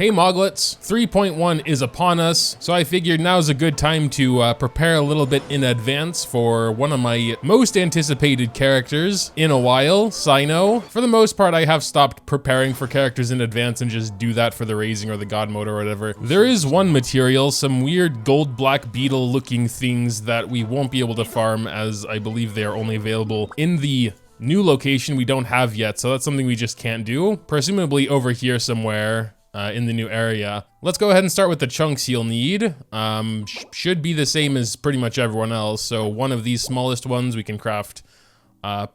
Hey Moglets, 3.1 is upon us, so I figured now's a good time to prepare a little bit in advance for one of my most anticipated characters in a while, Cyno. For the most part, I have stopped preparing for characters in advance and just do that for the raising or the god mode or whatever. There is one material, some weird gold black beetle looking things that we won't be able to farm, as I believe they are only available in the new location we don't have yet, so that's something we just can't do. Presumably over here somewhere. In the new area. Let's go ahead and start with the chunks you'll need. Should be the same as pretty much everyone else. So one of these smallest ones we can craft.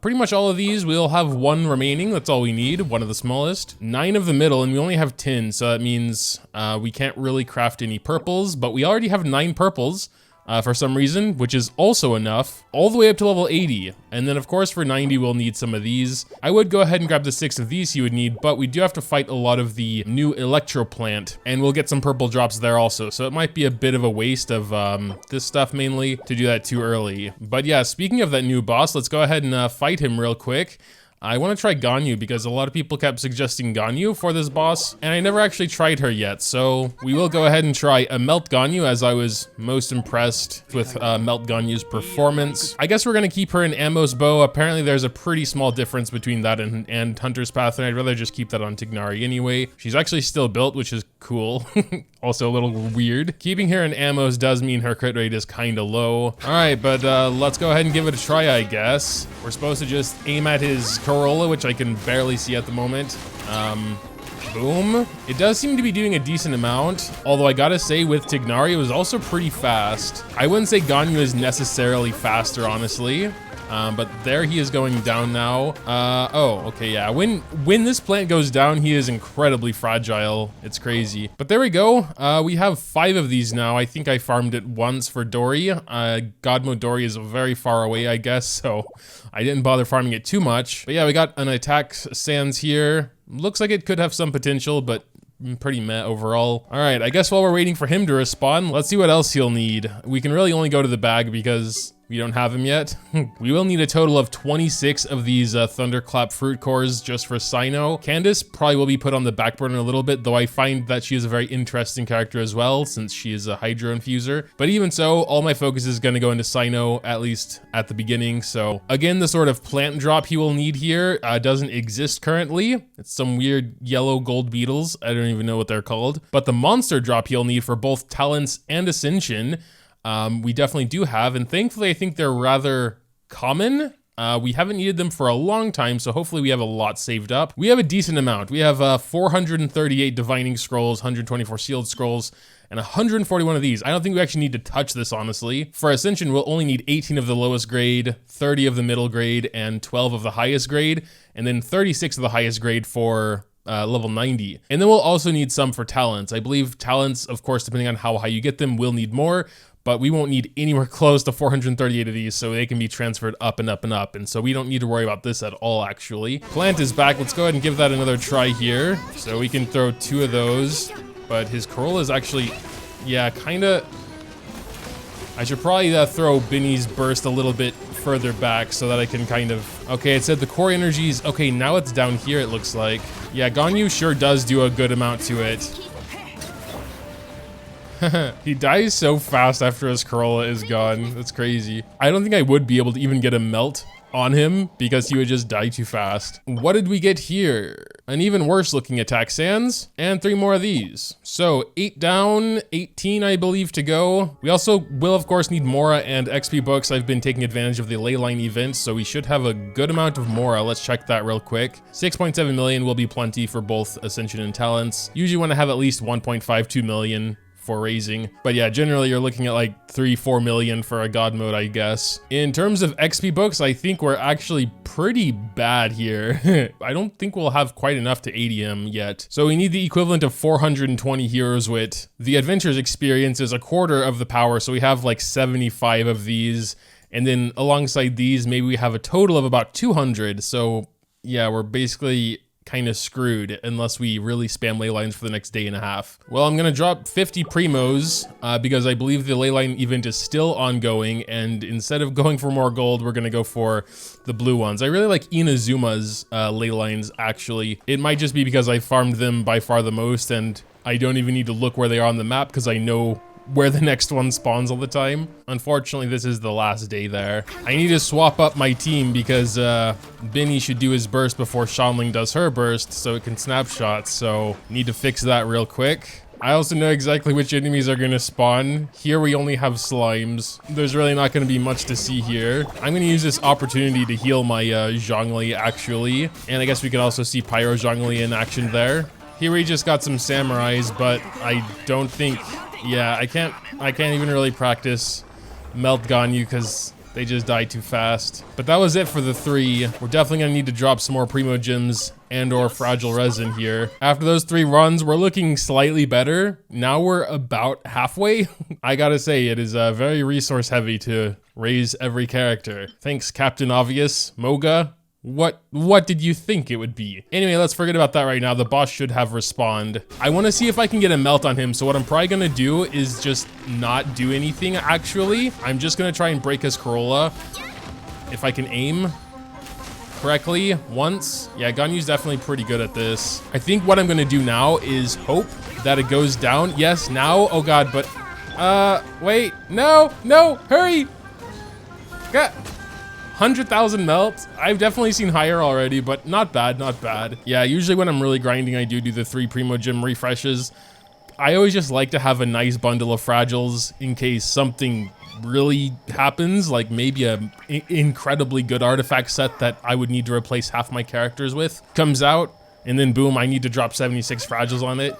Pretty much all of these, we'll have one remaining. That's all we need, one of the smallest. 9 of the middle, and we only have 10. So that means we can't really craft any purples, but we already have 9 purples. For some reason, which is also enough, all the way up to level 80. And then of course for 90, we'll need some of these. I would go ahead and grab the 6 of these you would need, but we do have to fight a lot of the new electro plant, and we'll get some purple drops there also. So it might be a bit of a waste of this stuff mainly to do that too early. But yeah, speaking of that new boss, let's go ahead and fight him real quick. I want to try Ganyu because a lot of people kept suggesting Ganyu for this boss, and I never actually tried her yet, so we will go ahead and try a Melt Ganyu, as I was most impressed with Melt Ganyu's performance. I guess we're going to keep her in Ammo's bow. Apparently there's a pretty small difference between that and Hunter's Path, and I'd rather just keep that on Tignari anyway. She's actually still built, which is cool. Also a little weird. Keeping her in Ammo's does mean her crit rate is kind of low. Alright, but let's go ahead and give it a try, I guess. We're supposed to just aim at his Corolla, which I can barely see at the moment. Boom. It does seem to be doing a decent amount, although I gotta say with Tignari, it was also pretty fast. I wouldn't say Ganyu is necessarily faster, honestly. But there he is going down now. Oh, okay, yeah. When this plant goes down, he is incredibly fragile. It's crazy. But there we go. We have 5 of these now. I think I farmed it once for Dory. God mode Dory is very far away, I guess, so I didn't bother farming it too much. But yeah, we got an attack sands here. Looks like it could have some potential, but pretty meh overall. All right, I guess while we're waiting for him to respawn, let's see what else he'll need. We can really only go to the bag because we don't have him yet. We will need a total of 26 of these Thunderclap fruit cores just for Cyno. Candace probably will be put on the back burner a little bit, though I find that she is a very interesting character as well, since she is a Hydro Infuser. But even so, all my focus is going to go into Cyno, at least at the beginning. So again, the sort of plant drop he will need here doesn't exist currently. It's some weird yellow gold beetles. I don't even know what they're called. But the monster drop he'll need for both Talents and Ascension, we definitely do have, and thankfully I think they're rather common. We haven't needed them for a long time, so hopefully we have a lot saved up. We have a decent amount. We have 438 Divining Scrolls, 124 Sealed Scrolls, and 141 of these. I don't think we actually need to touch this, honestly. For Ascension, we'll only need 18 of the lowest grade, 30 of the middle grade, and 12 of the highest grade, and then 36 of the highest grade for level 90. And then we'll also need some for Talents. I believe Talents, of course, depending on how high you get them, will need more, but we won't need anywhere close to 438 of these, so they can be transferred up and up and up, and so we don't need to worry about this at all, actually. Plant is back. Let's go ahead and give that another try here. So we can throw 2 of those, but his Corolla is actually, yeah, kinda... I should probably throw Binny's Burst a little bit further back so that I can kind of... Okay, it said the core energies... Okay, now it's down here, it looks like. Yeah, Ganyu sure does do a good amount to it. He dies so fast after his Corolla is gone. That's crazy. I don't think I would be able to even get a melt on him because he would just die too fast. What did we get here? An even worse looking attack sands and 3 more of these. So 8 down, 18 I believe to go. We also will of course need Mora and XP books. I've been taking advantage of the Leyline event, so we should have a good amount of Mora. Let's check that real quick. 6.7 million will be plenty for both Ascension and Talents. Usually want to have at least 1.52 million for raising, but yeah, generally you're looking at like 3-4 million for a god mode, I guess. In terms of XP books, I think we're actually pretty bad here. I don't think we'll have quite enough to 80 him yet, so we need the equivalent of 420 heroes wit. The adventures experience is a quarter of the power, so we have like 75 of these, and then alongside these maybe we have a total of about 200. So yeah, we're basically kind of screwed unless we really spam ley lines for the next day and a half. Well, I'm gonna drop 50 primos because I believe the ley line event is still ongoing, and instead of going for more gold, we're gonna go for the blue ones. I really like Inazuma's ley lines, actually. It might just be because I farmed them by far the most, and I don't even need to look where they are on the map because I know where the next one spawns all the time. Unfortunately, this is the last day there. I need to swap up my team because Binny should do his burst before Shanling does her burst so it can snapshot, so need to fix that real quick. I also know exactly which enemies are going to spawn. Here we only have slimes. There's really not going to be much to see here. I'm going to use this opportunity to heal my Zhongli, actually. And I guess we can also see Pyro Zhongli in action there. Here we just got some samurais, but I don't think... Yeah, I can't even really practice Melt Ganyu because they just die too fast. But that was it for the 3. We're definitely gonna need to drop some more Primo Gems and or Fragile Resin here. After those 3 runs, we're looking slightly better. Now we're about halfway. I gotta say, it is very resource heavy to raise every character. Thanks, Captain Obvious, Moga. What did you think it would be? Anyway, let's forget about that right now. The boss should have respawned. I want to see if I can get a melt on him. So what I'm probably going to do is just not do anything, actually. I'm just going to try and break his Corolla. If I can aim correctly once. Yeah, Ganyu's definitely pretty good at this. I think what I'm going to do now is hope that it goes down. Yes, now. Oh, God, but... wait. No, hurry. Got... 100,000 melt. I've definitely seen higher already, but not bad, not bad. Yeah, usually when I'm really grinding, I do the 3 Primo Gem refreshes. I always just like to have a nice bundle of fragiles in case something really happens, like maybe a incredibly good artifact set that I would need to replace half my characters with comes out, and then boom, I need to drop 76 fragiles on it.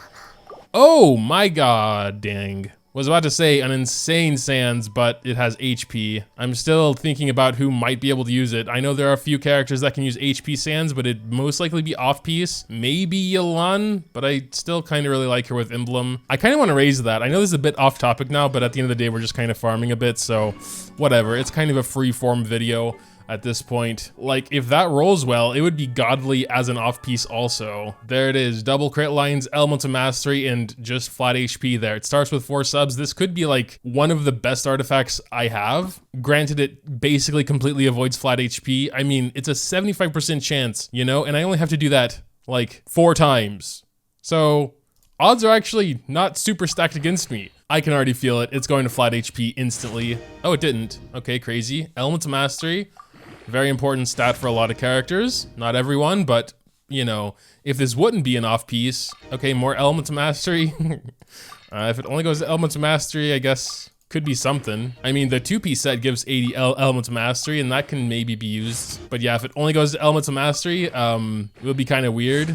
Oh my god, dang. Was about to say an insane sands, but it has HP. I'm still thinking about who might be able to use it. I know there are a few characters that can use HP sands, but it'd most likely be off-piece. Maybe Yelan, but I still kind of really like her with Emblem. I kind of want to raise that. I know this is a bit off topic now, but at the end of the day, we're just kind of farming a bit, so whatever. It's kind of a free-form video at this point. Like, if that rolls well, it would be godly as an off-piece also. There it is, double crit lines, Elemental Mastery, and just flat HP there. It starts with 4 subs. This could be like one of the best artifacts I have. Granted, it basically completely avoids flat HP. I mean, it's a 75% chance, you know, and I only have to do that like 4 times. So odds are actually not super stacked against me. I can already feel it. It's going to flat HP instantly. Oh, it didn't. Okay, crazy. Elemental Mastery. Very important stat for a lot of characters. Not everyone, but, you know, if this wouldn't be an off-piece... Okay, more Elemental Mastery. If it only goes to Elemental Mastery, I guess could be something. I mean, the 2-piece set gives 80 Elemental Mastery, and that can maybe be used. But yeah, if it only goes to Elemental Mastery, it would be kind of weird.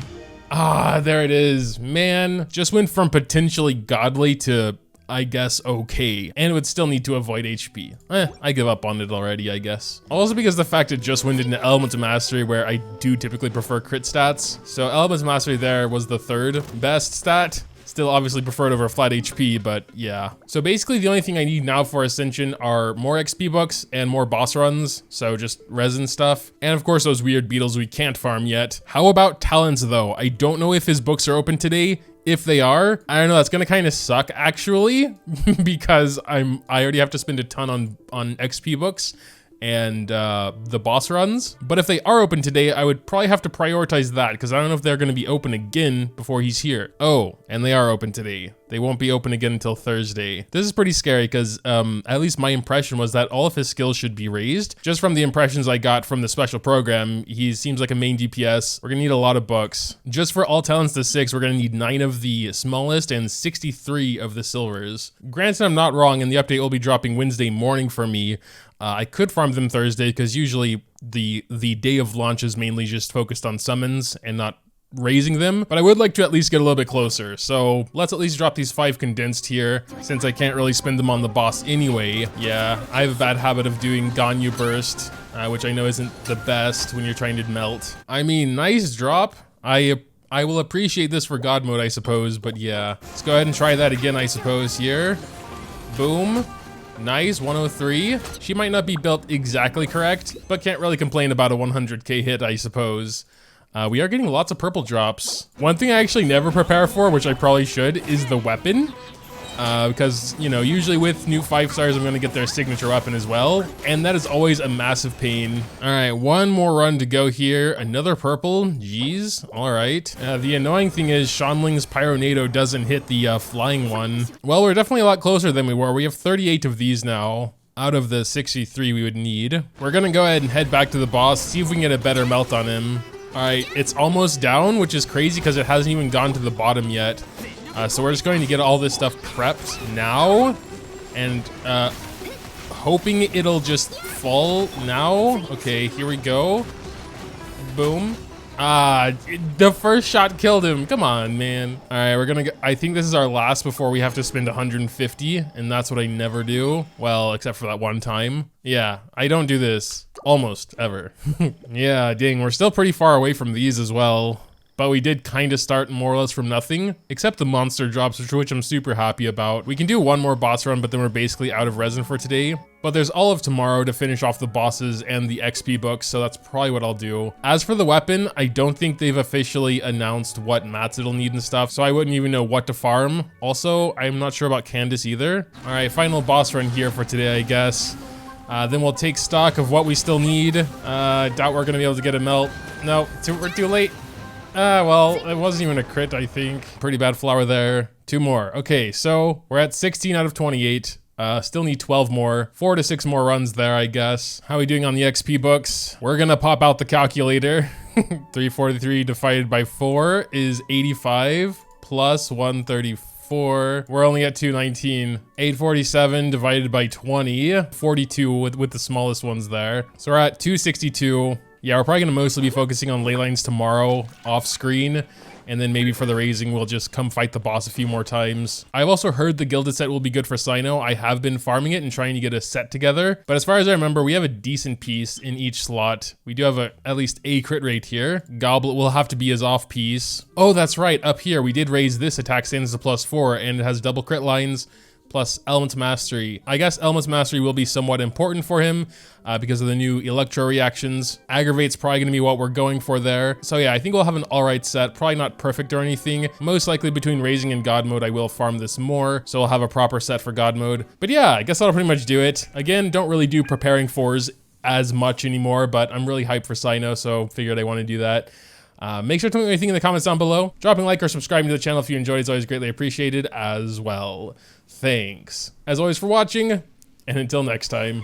Ah, there it is. Man, just went from potentially godly to... I guess okay, and it would still need to avoid HP. I give up on it already, I guess. Also because the fact it just went into Elemental Mastery, where I do typically prefer crit stats. So Elemental Mastery there was the 3rd best stat. Still obviously preferred over flat HP, but yeah. So basically the only thing I need now for Ascension are more XP books and more boss runs. So just resin stuff. And of course those weird beetles we can't farm yet. How about talents though? I don't know if his books are open today. If they are, I don't know, that's gonna kind of suck actually, because I already have to spend a ton on XP books and the boss runs. But if they are open today, I would probably have to prioritize that because I don't know if they're gonna be open again before he's here. Oh, and they are open today. They won't be open again until Thursday. This is pretty scary because at least my impression was that all of his skills should be raised. Just from the impressions I got from the special program, he seems like a main DPS. We're gonna need a lot of books. Just for all talents to 6, we're gonna need 9 of the smallest and 63 of the silvers. Granted, I'm not wrong, and the update will be dropping Wednesday morning for me. I could farm them Thursday because usually the day of launch is mainly just focused on summons and not raising them, but I would like to at least get a little bit closer. So let's at least drop these 5 condensed here since I can't really spend them on the boss anyway. Yeah, I have a bad habit of doing Ganyu burst, which I know isn't the best when you're trying to melt. I mean, nice drop. I will appreciate this for God mode, I suppose, but yeah. Let's go ahead and try that again, I suppose, here. Boom. Nice, 103. She might not be built exactly correct, but can't really complain about a 100k hit, I suppose. We are getting lots of purple drops. One thing I actually never prepare for, which I probably should, is the weapon. Because, you know, usually with new 5 stars, I'm going to get their signature weapon as well. And that is always a massive pain. All right, one more run to go here. Another purple. Jeez. All right. The annoying thing is Shanling's Pyronado doesn't hit the flying one. Well, we're definitely a lot closer than we were. We have 38 of these now out of the 63 we would need. We're going to go ahead and head back to the boss, see if we can get a better melt on him. All right, it's almost down, which is crazy because it hasn't even gone to the bottom yet. So we're just going to get all this stuff prepped now and hoping it'll just fall now. Okay, here we go. Boom. The first shot killed him. Come on, man. All right, we're gonna I think this is our last before we have to spend 150, and that's what I never do. Well, except for that one time. Yeah, I don't do this almost ever. Yeah, dang, we're still pretty far away from these as well. But we did kind of start more or less from nothing, except the monster drops, which I'm super happy about. We can do one more boss run, but then we're basically out of resin for today. But there's all of tomorrow to finish off the bosses and the XP books, so that's probably what I'll do. As for the weapon, I don't think they've officially announced what mats it'll need and stuff, so I wouldn't even know what to farm. Also, I'm not sure about Candace either. All right, final boss run here for today, I guess. Then we'll take stock of what we still need. Doubt we're gonna be able to get a melt. No, we're too late. Well, it wasn't even a crit, I think. Pretty bad flower there. 2 more. Okay, so we're at 16 out of 28. Still need 12 more. 4 to 6 more runs there, I guess. How are we doing on the XP books? We're gonna pop out the calculator. 343 divided by 4 is 85 plus 134. We're only at 219. 847 divided by 20. 42 with the smallest ones there. So we're at 262. Yeah, we're probably gonna mostly be focusing on ley lines tomorrow off screen, and then maybe for the raising, we'll just come fight the boss a few more times. I've also heard the gilded set will be good for Cyno. I have been farming it and trying to get a set together, but as far as I remember, we have a decent piece in each slot. We do have at least a crit rate here. Goblet will have to be his off piece. Oh, that's right, up here, we did raise this attack stands to +4, and it has double crit lines, plus Element's Mastery. I guess Element's Mastery will be somewhat important for him because of the new Electro reactions. Aggravate's probably gonna be what we're going for there. So yeah, I think we'll have an alright set, probably not perfect or anything. Most likely between Raising and God Mode, I will farm this more, so I'll have a proper set for God Mode. But yeah, I guess that'll pretty much do it. Again, don't really do preparing fours as much anymore, but I'm really hyped for Cyno, so figured I want to do that. Make sure to tell me anything in the comments down below. Dropping a like or subscribing to the channel if you enjoyed is always greatly appreciated as well. Thanks, as always, for watching, and until next time.